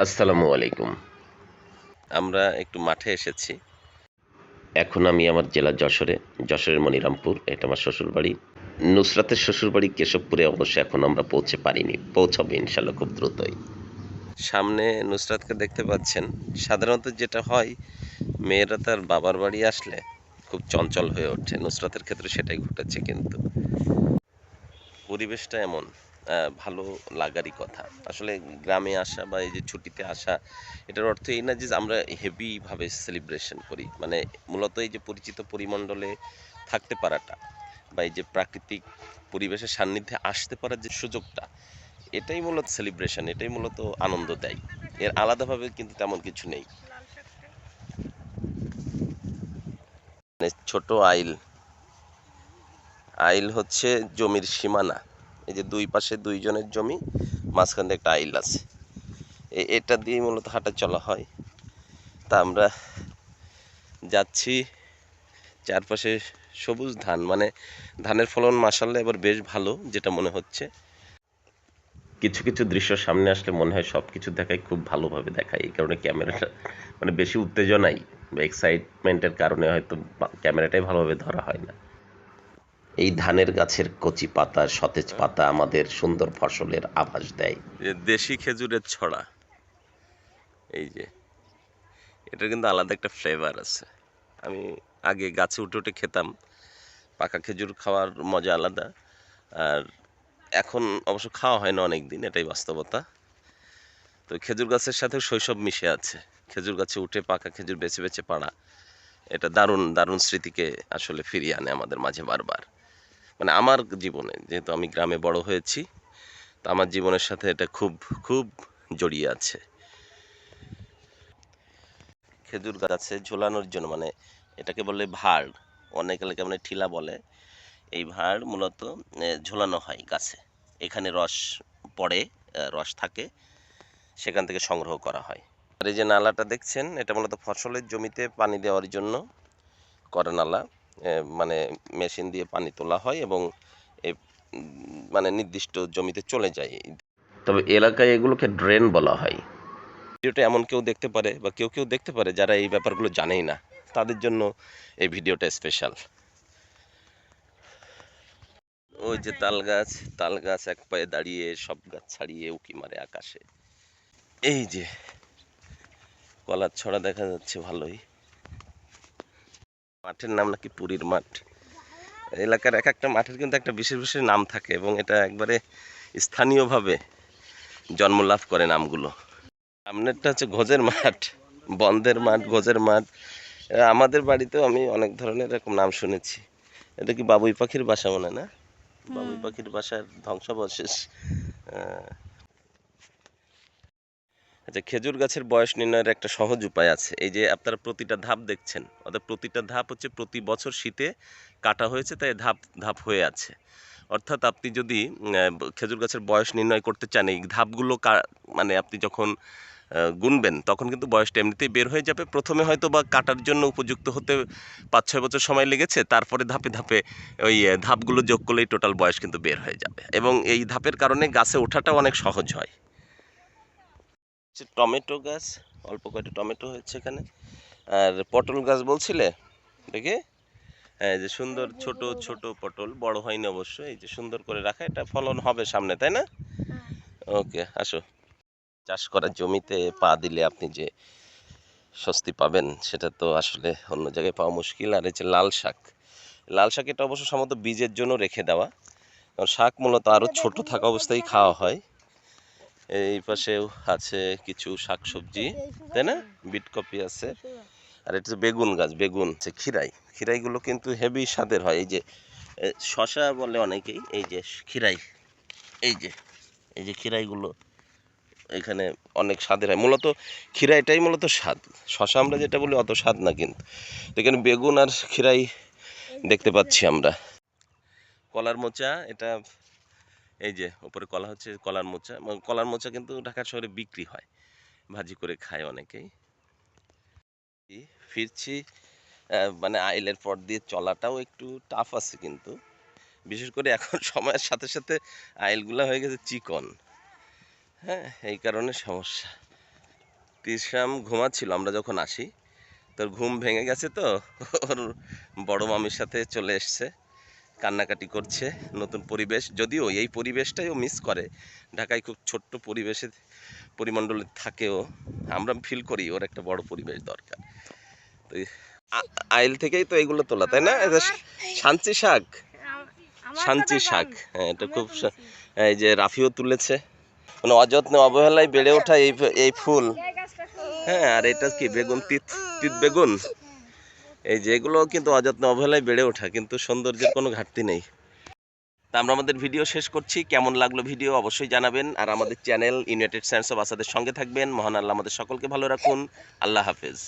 আসসালামু আলাইকুম। আমরা একটু মাঠে এসেছি। এখন আমি আমার জেলা যশোরের মনিরামপুর, এটা আমার শ্বশুরবাড়ি। নুসরাতের শ্বশুরবাড়ি কেশবপুরে, অবশ্য এখন আমরা পৌঁছে পারিনি, পৌঁছাবো ইনশাল্লাহ খুব দ্রুতই। সামনে নুসরাতকে দেখতে পাচ্ছেন। সাধারণত যেটা হয়, মেয়েরা তার বাবার বাড়ি আসলে খুব চঞ্চল হয়ে ওঠে, নুসরাতের ক্ষেত্রে সেটাই ঘটেছে। কিন্তু পরিবেশটা এমন ভালো লাগারই কথা। আসলে গ্রামে আসা বা এই যে ছুটিতে আসা, এটার অর্থ এই না যে আমরা হেভিভাবে সেলিব্রেশন করি। মানে মূলত এই যে পরিচিত পরিমণ্ডলে থাকতে পারাটা বা এই যে প্রাকৃতিক পরিবেশের সান্নিধ্যে আসতে পারার যে সুযোগটা, এটাই মূলত সেলিব্রেশন, এটাই মূলত আনন্দ দেয়। এর আলাদাভাবে কিন্তু তেমন কিছু নেই। মানে ছোট আইল, আইল হচ্ছে জমির সীমানা। এই যে দুই পাশে দুইজনের জমি, মাঝখানে একটা আইল আছে, এটা দিয়ে মূলত হাঁটা চলা হয়। তা আমরা যাচ্ছি, চারপাশে সবুজ ধান, মানে ধানের ফলন মাশাআল্লাহ এবার বেশ ভালো, যেটা মনে হচ্ছে। কিছু কিছু দৃশ্য সামনে আসলে মনে হয় সব কিছু দেখায়, খুব ভালোভাবে দেখায়। এই কারণে ক্যামেরাটা মানে বেশি উত্তেজনাই বা এক্সাইটমেন্টের কারণে হয়তো ক্যামেরাটাই ভালোভাবে ধরা হয় না। এই ধানের গাছের কচি পাতা, সতেজ পাতা আমাদের সুন্দর ফসলের আভাস দেয়। দেশি খেজুরের ছড়া, এই যে এটার কিন্তু আলাদা একটা ফ্লেভার আছে। আমি আগে গাছে উঠে উঠে খেতাম, পাকা খেজুর খাওয়ার মজা আলাদা। আর এখন অবশ্য খাওয়া হয় না অনেক দিন, এটাই বাস্তবতা। তো খেজুর গাছের সাথেও শৈশব মিশে আছে। খেজুর গাছে উঠে পাকা খেজুর বেছে বেছে পাড়া, এটা দারুণ দারুণ স্মৃতিকে আসলে ফিরিয়ে আনে আমাদের মাঝে বারবার। মানে আমার জীবনে, যেহেতু আমি গ্রামে বড় হয়েছি, তো আমার জীবনের সাথে এটা খুব খুব জড়িয়ে আছে। খেজুর গাছে ঝোলানোর জন্য, মানে এটাকে বলে ভাড়, অনেক এলাকায় মানে ঠিলা বলে। এই ভাড় মূলত ঝোলানো হয় গাছে। এখানে রস পড়ে, রস থাকে, সেখান থেকে সংগ্রহ করা হয়। আর এই যে নালাটা দেখছেন, এটা মূলত ফসলের জমিতে পানি দেওয়ার জন্য করা নালা। মানে মেশিন দিয়ে পানি তোলা হয় এবং মানে নির্দিষ্ট জমিতে চলে যায়। তবে এলাকায় এগুলোকে ড্রেন বলা হয়। ভিডিওটা এমন কেউ দেখতে পারে বা কেউ কেউ দেখতে পারে যারা এই ব্যাপারগুলো জানেই না, তাদের জন্য এই ভিডিওটা স্পেশাল। ওই যে তাল গাছ, তাল গাছ এক পায়ে দাঁড়িয়ে, সব গাছ ছাড়িয়ে উঁকি মারে আকাশে। এই যে কলার ছড়া দেখা যাচ্ছে ভালোই। মাঠের নাম নাকি পুরীর মাঠ। এলাকার এক একটা মাঠের কিন্তু একটা বিশেষ বিশেষ নাম থাকে এবং এটা একবারে স্থানীয়ভাবে জন্ম লাভ করে নামগুলো। সামনেরটা হচ্ছে ঘোজের মাঠ, বন্ধের মাঠ, ঘোজের মাঠ। আমাদের বাড়িতেও আমি অনেক ধরনের এরকম নাম শুনেছি। এটা কি বাবুই পাখির বাসা মনে না? বাবুই পাখির বাসার ধ্বংসাবশেষ। আচ্ছা, খেজুর গাছের বয়স নির্ণয়ের একটা সহজ উপায় আছে। এই যে আপনারা প্রতিটা ধাপ দেখছেন, অর্থাৎ প্রতিটা ধাপ হচ্ছে প্রতি বছর শীতে কাটা হয়েছে, তাই ধাপ ধাপ হয়ে আছে। অর্থাৎ আপনি যদি খেজুর গাছের বয়স নির্ণয় করতে চান, এই ধাপগুলো মানে আপনি যখন গুনবেন, তখন কিন্তু বয়সটা এমনিতেই বের হয়ে যাবে। প্রথমে হয়তো বা কাটার জন্য উপযুক্ত হতে ৫-৬ বছর সময় লেগেছে, তারপরে ধাপে ধাপে ওই ধাপগুলো যোগ করলেই টোটাল বয়স কিন্তু বের হয়ে যাবে, এবং এই ধাপের কারণে গাছে ওঠাটাও অনেক সহজ হয়। টমেটো গাছ, অল্প কয়েকটা টমেটো হয়েছে এখানে। আর পটল গাছ বলছিলে দেখে, হ্যাঁ, এই যে সুন্দর ছোট ছোট পটল, বড় হয়নি অবশ্য, এই যে সুন্দর করে রাখা, এটা ফলন হবে সামনে, তাই না? ওকে, আসো। চাষ করা জমিতে পা দিলে আপনি যে স্বস্তি পাবেন, সেটা তো আসলে অন্য জায়গায় পাওয়া মুশকিল। আর এই যে লাল শাক, লাল শাক এটা অবশ্য সম্ভবত বীজের জন্য রেখে দেওয়া, কারণ শাক মূলত আরও ছোট থাকা অবস্থায় খাওয়া হয়। এই পাশেও আছে কিছু শাকসবজি, তাই না? বিটকপি আছে। আর এটা হচ্ছে বেগুন গাছ, বেগুন হচ্ছে খিরাই, খিরাইগুলো কিন্তু হেভি স্বাদের হয়। এই যে শশা বলে অনেকেই, এই যে খিরাই, এই যে এই যে খিরাইগুলো এখানে অনেক স্বাদের হয়। মূলত খিরাইটাই মূলত স্বাদ, শশা আমরা যেটা বলি অত স্বাদ না। কিন্তু এখানে বেগুন আর খিরাই দেখতে পাচ্ছি আমরা। কলার মোচা, এটা এই যে উপরে কলা হচ্ছে কলার মোচা। কলার মোচা কিন্তু ঢাকা শহরে বিক্রি হয়, ভাজি করে খায় অনেকেই। ফিরছি, মানে আইলের পর দিয়ে চলাটাও একটু টাফ আছে কিন্তু, বিশেষ করে এখন সময়ের সাথে সাথে আইলগুলো হয়ে গেছে চিকন। হ্যাঁ, এই কারণে সমস্যা। তিশাম ঘুমাচ্ছিল আমরা যখন আসি, তোর ঘুম ভেঙে গেছে তো ওর বড় মামির সাথে চলে এসছে, কান্নাকাটি করছে। নতুন পরিবেশ, যদিও এই পরিবেশটাই ও মিস করে। ঢাকায় খুব ছোট্ট পরিবেশে পরিমণ্ডলে থাকেও, আমরা ফিল করি ওর একটা বড় পরিবেশ দরকার। তো আইল থেকেই তো এগুলো তোলা, তাই না? এটা সাঞ্চি শাক, সাঞ্চি শাক, হ্যাঁ এটা খুব এই যে রাফিও তুলেছে। মানে অযত্নে অবহেলায় বেড়ে ওঠা এই ফুল। হ্যাঁ, আর এটা কি বেগুন, তিত বেগুন। এই যে এগুলো কিন্তু অযত্নে অবহেলায় বেড়ে ওঠা, কিন্তু সৌন্দর্যের কোনো ঘাটতি নেই। তা আমরা আমাদের ভিডিও শেষ করছি। কেমন লাগলো ভিডিও অবশ্যই জানাবেন, আর আমাদের চ্যানেল ইউনাইটেড সায়েন্স অফ আসাদের সঙ্গে থাকবেন। মহান আল্লাহ আমাদের সকলকে ভালো রাখুন। আল্লাহ হাফেজ।